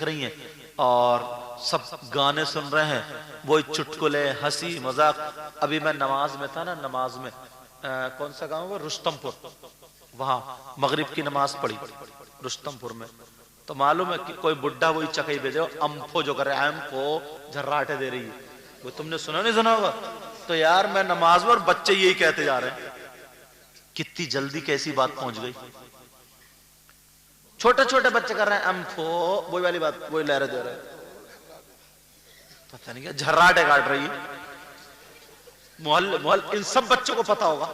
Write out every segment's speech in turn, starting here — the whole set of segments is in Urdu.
رہی ہیں اور سب گانے سن رہے ہیں، وہی چٹکلے ہنسی مذاق. ابھی میں نماز میں تھا نا، نماز میں کون سا گاؤں ہے رستم پور، وہاں مغرب کی نماز پڑھی رستم پور میں، تو معلوم ہے کہ کوئی بڈھا وہی چکئی بھیجے امپھو جو کر رہے ہیں، ایم کو جھراٹے دے رہی ہے، وہ تم نے سنا نہیں سنا ہوگا. تو یار میں نماز میں اور بچے یہی کہتے جا رہے ہیں. کتنی جلدی کیسی بات پہنچ گئی. چھوٹے چھوٹے بچے کر رہے ہیں امپھو، وہی والی بات، وہی لہرے دے رہے ہیں، پتہ نہیں کیا جھراٹے کاٹ رہی ہے. محل ان سب بچوں کو پتا ہوگا.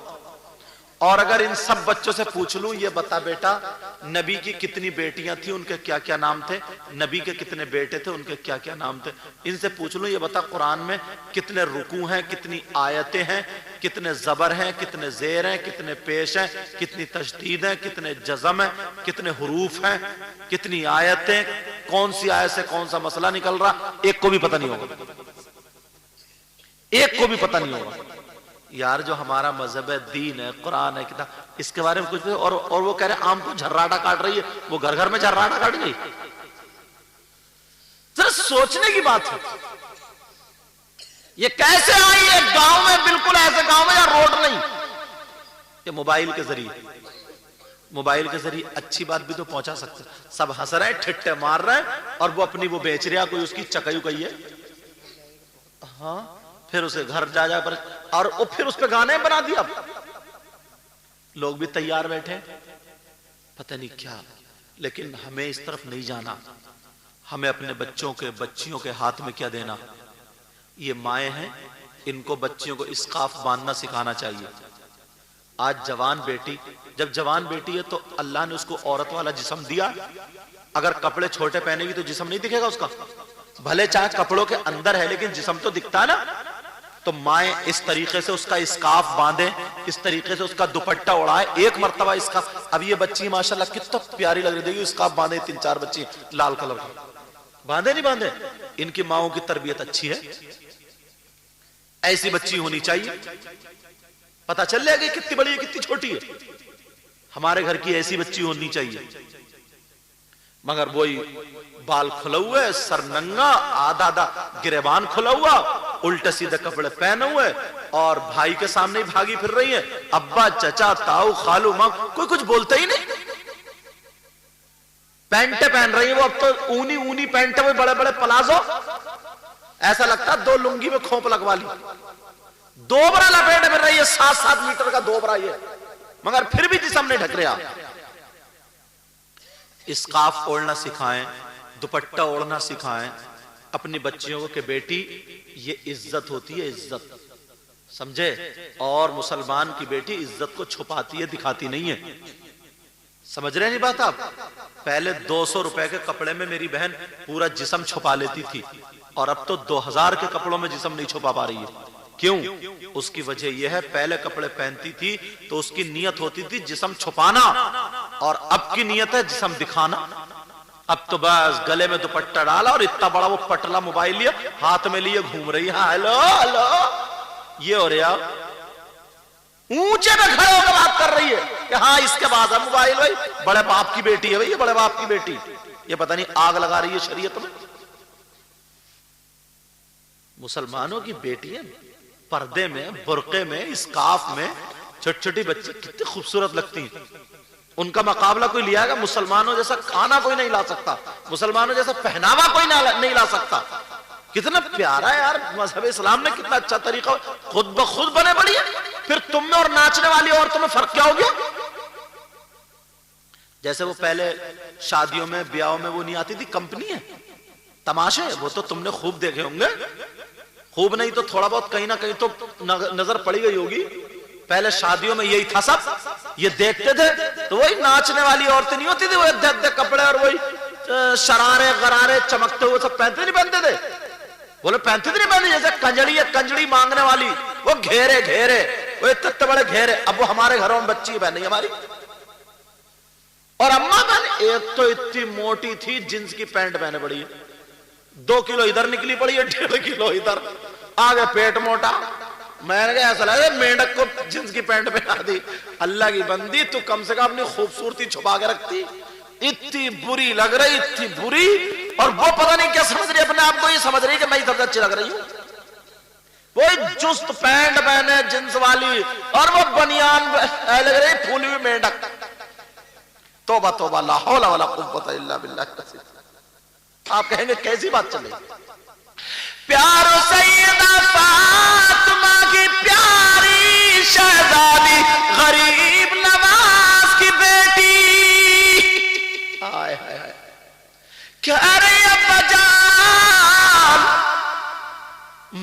اور اگر ان سب بچوں سے پوچھ لوں یہ بتا بیٹا نبی کی کتنی بیٹیاں تھیں، ان کے کیا کیا نام تھے، نبی کے کتنے بیٹے تھے، ان کے کیا کیا نام تھے، ان سے پوچھ لوں یہ بتا قرآن میں کتنے رکوع ہیں، کتنی آیتیں ہیں، کتنے زبر ہیں، کتنے زیر ہیں، کتنے پیش ہیں، کتنی تشدید ہیں، کتنے جزم ہیں، کتنے حروف ہیں، کتنی آیتیں، کون سی آیت سے کون سا مسئلہ نکل رہا، ایک کو بھی پتہ نہیں ہوگا، ایک کو بھی پتہ نہیں ہوگا. یار جو ہمارا مذہب ہے، دین ہے، قرآن ہے، کتاب، اس کے بارے میں کچھ بھی. اور وہ کہہ رہے ہیں آم کو جھراٹا کاٹ رہی ہے، وہ گھر گھر میں جھراٹا کاٹ گئی. ذرا سوچنے کی بات ہے یہ کیسے آئی ہے گاؤں میں، بالکل ایسے گاؤں میں یا روڈ نہیں. یہ موبائل کے ذریعے اچھی بات بھی تو پہنچا سکتے. سب ہنس رہے ہیں، ٹھٹے مار رہے ہیں، اور وہ اپنی وہ بیچ رہا، کوئی اس کی چکئی کہی ہے، ہاں پھر اسے گھر جا پر، اور وہ پھر اس پہ گانے بنا دیا. لوگ بھی تیار بیٹھے، پتہ نہیں کیا. لیکن ہمیں اس طرف نہیں جانا. ہمیں اپنے بچوں کے بچیوں کے ہاتھ میں کیا دینا. یہ مائیں ہیں، ان کو بچیوں کو اسقاف باندھنا سکھانا چاہیے. آج جوان بیٹی، جب جوان بیٹی ہے تو اللہ نے اس کو عورت والا جسم دیا. اگر کپڑے چھوٹے پہنے گی تو جسم نہیں دکھے گا اس کا، بھلے چاہے کپڑوں کے اندر ہے لیکن جسم تو دکھتا ہے نا. تو مائیں اس طریقے سے اس کا اسکارف باندھیں، اس طریقے سے اس کا دوپٹہ اڑائے. ایک مرتبہ اسکارف، اب یہ بچی ماشاءاللہ کتنا پیاری لگ رہی ہے، اسکارف باندھے، 3-4 بچی لال کلر کا باندھے نہیں باندھے. ان کی ماؤں کی تربیت اچھی ہے، ایسی بچی ہونی چاہیے. پتہ چل جائے گی کتنی بڑی ہے کتنی چھوٹی ہے. ہمارے گھر کی ایسی بچی ہونی چاہیے. مگر وہی بال کھلا ہوا ہے، سر ننگا، آدھا گریبان کھلا ہوا، الٹے سیدھے کپڑے پہنے ہوئے، اور بھائی کے سامنے ہی بھاگی پھر رہی ہیں. ابا، چچا، تاؤ، خالو، ماں، کوئی کچھ بولتا ہی نہیں. پینٹیں پہن رہی ہیں وہ، اب تو اونی پینٹیں، وہ بڑے بڑے پلازو، ایسا لگتا ہے 2 لنگی میں کھوپ لگوا لی. دوبرا لپیٹ پھر رہی ہے، 7 میٹر کا دوبرا یہ، مگر پھر بھی جسم نہیں ڈھک رہا. اسکارف اوڑھنا سکھائیں، دوپٹہ اوڑھنا سکھائیں اپنی بچیوں کو کہ بیٹی یہ عزت ہوتی ہے، عزت سمجھے. اور مسلمان کی بیٹی عزت کو چھپاتی ہے، دکھاتی نہیں ہے. سمجھ رہے نہیں بات آپ. پہلے 200 روپے کے کپڑے میں میری بہن پورا جسم چھپا لیتی تھی، اور اب تو 2000 کے کپڑوں میں جسم نہیں چھپا پا رہی ہے. کیوں؟ اس کی وجہ یہ ہے پہلے کپڑے پہنتی تھی تو اس کی نیت ہوتی تھی جسم چھپانا، اور اب کی نیت ہے جسم دکھانا. اب تو بس گلے میں دوپٹہ ڈالا اور اتنا بڑا وہ پٹلا موبائل لیا، ہاتھ میں لیے گھوم رہی ہے. ہیلو ہیلو یہ ہو رہا، اونچے میں کھڑے ہو کے بات کر رہی ہے کہ ہاں اس کے بعد ہے موبائل. بھائی بڑے باپ کی بیٹی ہے، بھائی یہ بڑے باپ کی بیٹی، یہ پتہ نہیں آگ لگا رہی ہے شریعت میں. مسلمانوں کی بیٹیاں پردے میں، برقعے میں، اسکارف میں، چھوٹی چھوٹی بچی کتنی خوبصورت لگتی ہیں. ان کا مقابلہ کوئی لیا گا؟ مسلمانوں جیسا کھانا کوئی نہیں لا سکتا، مسلمانوں جیسا پہناوا کوئی نہیں لا سکتا. کتنا پیارا ہے یار مذہب اسلام نے، کتنا اچھا طریقہ، خود بخود بنے بڑی ہے. پھر تم میں اور ناچنے والی عورتوں میں فرق کیا ہو گیا؟ جیسے وہ پہلے شادیوں میں بیاہوں میں وہ نہیں آتی تھی کمپنی ہے تماشے، وہ تو تم نے خوب دیکھے ہوں گے. خوب نہیں تو تھوڑا بہت کہیں نہ کہیں تو نظر پڑی گئی ہوگی. پہلے شادیوں میں یہی تھا، سب یہ دیکھتے تھے تو وہی ناچنے والی عورتیں نہیں ہوتی تھی، وہ ادھے کپڑے اور وہی شرارے غرارے چمکتے ہوئے سب پہنتے نہیں پہنتے تھے. بولے پہنتے نہیں پہنتے، جیسے کنجڑی ہے، کنجڑی مانگنے والی، وہ گھیرے وہ اتنے بڑے گھیرے. اب وہ ہمارے گھروں میں بچی پہن رہی ہماری. اور اماں بہن ایک تو اتنی موٹی تھی، جنس کی پینٹ پہنے پڑی ہے، 2 کلو ادھر نکلی پڑی ہے، 1.5 کلو ادھر، آگے پیٹ موٹا. میں نے کہا ایسا لگا مینڈک کو جنس کی پینٹ پہنا دی. اللہ کی بندی تو کم سے کم اپنی خوبصورتی چھپا کے رکھتی. اتنی بری لگ رہی، اتنی بری اور وہ پتہ نہیں کیا سمجھ رہی اپنے آپ کو، یہ سمجھ رہی کہ میں سب سے اچھی لگ رہی ہوں. وہی جست پینٹ پہنے جنس والی اور وہ بنیان لگ رہی پھولی ہوئی مینڈک. توبہ توبہ لا حول ولا قوت الا باللہ. آپ کہیں گے کیسی بات چلے؟ پیارو سیدہ فاطمہ کی پیاری شہزادی غریب نواز کی بیٹی آئے ہائے ہائے کہہ رہی ابا جان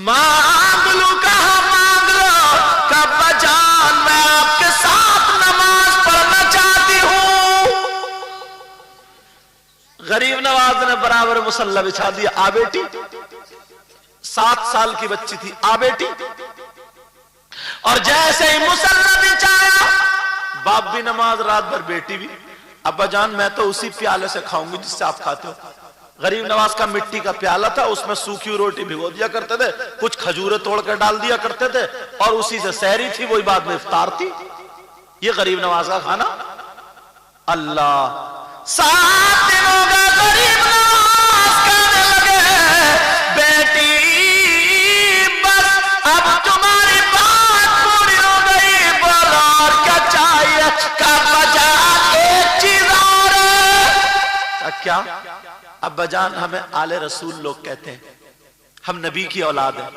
مانگ لو کہاں مانگ لو کہ ابا جان میں آپ کے ساتھ نماز پڑھنا چاہتی ہوں. غریب نواز نے برابر مصلی بچھا دیا. آ بیٹی 7 سال کی بچی تھی. آ بیٹی. اور جیسے ہی مصلی بچھایا باپ بھی نماز رات بھر بیٹی بھی. ابا جان میں تو اسی پیالے سے کھاؤں گی جس سے آپ کھاتے ہو. غریب نواز کا مٹی کا پیالہ تھا, اس میں سوکھی ہوئی روٹی بھگو دیا کرتے تھے, کچھ کھجوریں توڑ کر ڈال دیا کرتے تھے اور اسی سے سحری تھی, وہی بعد میں افطار تھی. یہ غریب نواز کا کھانا. اللہ 7 دن ہو گئے غریب نواز کہنے لگے بیٹی بس اب تمہاری بات پوری ہو گئی, بولو اور کیا چاہیے؟ کا بجا ایک چیز اور ہے. کیا؟ ابا جان ہمیں آل رسول لوگ کہتے ہیں, ہم نبی کی اولاد ہیں,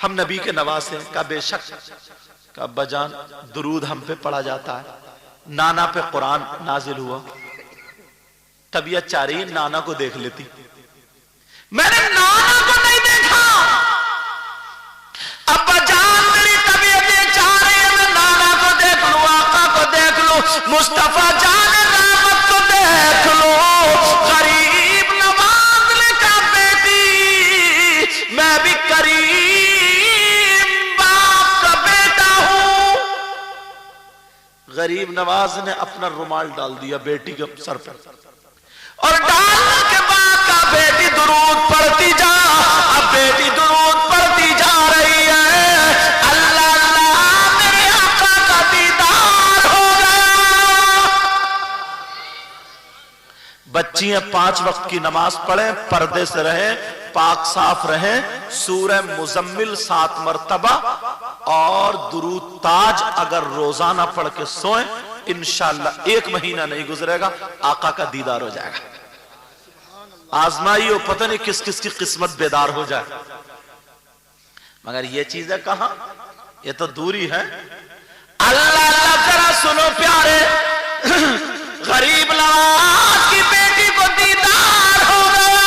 ہم نبی کے نواز ہیں. کا بے شک. کہ ابا جان درود ہم پہ پڑھا جاتا ہے, نانا پہ قرآن نازل ہوا, طبیعت چاہ رہی نانا کو دیکھ لیتی. میں نے نانا کو نہیں دیکھا. ابا جان میری طبیعت چاہ رہی ہے میں نانا کو دیکھ لوں, آقا کو دیکھ لوں, مصطفیٰ جان رحمت کو دیکھ لوں. غریب نواز نے کہا بیٹی میں بھی کریم باپ کا بیٹا ہوں. غریب نواز نے اپنا رومال ڈال دیا بیٹی کے سر پر, اور ڈالنے کے بعد کا بیٹی درود پڑھتی جا. اب بیٹی درود پڑھتی جا رہی ہے. اللہ اللہ میرے آقا کا دیدار ہو گیا. بچیاں 5 وقت کی نماز پڑھیں, پردے سے رہیں, پاک صاف رہیں, سورہ مزمل 7 مرتبہ اور درود تاج اگر روزانہ پڑھ کے سوئیں, انشاءاللہ 1 مہینہ نہیں گزرے گا آقا کا دیدار ہو جائے گا. آزمائی ہو پتہ نہیں کس کس کی قسمت بیدار ہو جائے, مگر یہ چیزیں کہاں, یہ تو دوری ہے. اللہ اللہ ذرا سنو پیارے, غریب نواز کی بیٹی کو دیدار ہو گیا.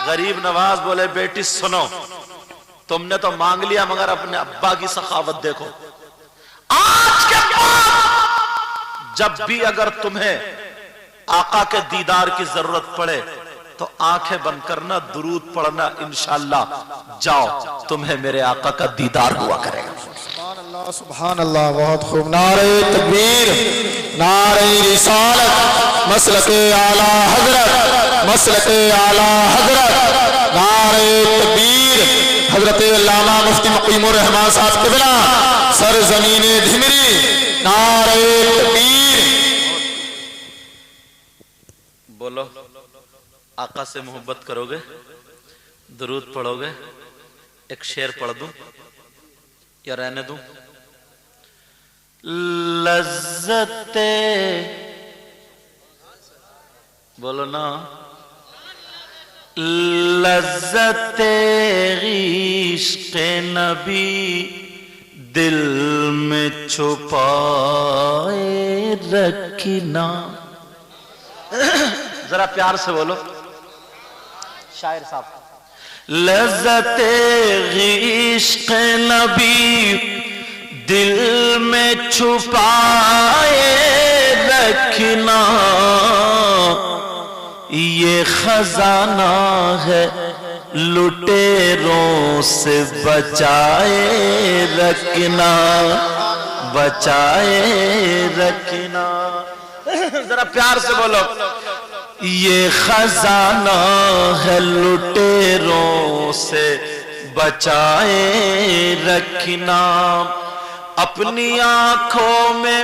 غریب نواز بولے بیٹی سنو, تم نے تو مانگ لیا مگر اپنے ابا کی سخاوت دیکھو. آج کے بعد جب بھی اگر تمہیں آقا کے دیدار کی ضرورت پڑے تو آنکھیں بند کرنا, درود پڑھنا, انشاءاللہ جاؤ تمہیں میرے آقا کا دیدار ہوا کرے گا. سبحان اللہ سبحان اللہ. بہت خوب. نعرہ تکبیر, نعرہ رسالت, مسلک اعلی حضرت, مسلک اعلی حضرت, نعرہ تکبیر. حضرت علامہ مفتی مقیم الرحمان صاحب قبلہ سرزمین دھمری. نعرہ تکبیر. بولو آقا سے محبت کرو گے, درود پڑھو گے. ایک شعر پڑھ دوں یا رہنے دوں؟ لذت بولو نا, لذت عشق نبی دل میں چھپائے رکھنا. ذرا پیار سے بولو شاعر صاحب. لذت عشق نبی دل میں چھپائے رکھنا, یہ خزانہ ہے لٹیروں سے بچائے رکھنا, بچائے رکھنا. ذرا پیار سے بولو. یہ خزانہ ہے لٹیروں سے بچائے رکھنا, اپنی آنکھوں میں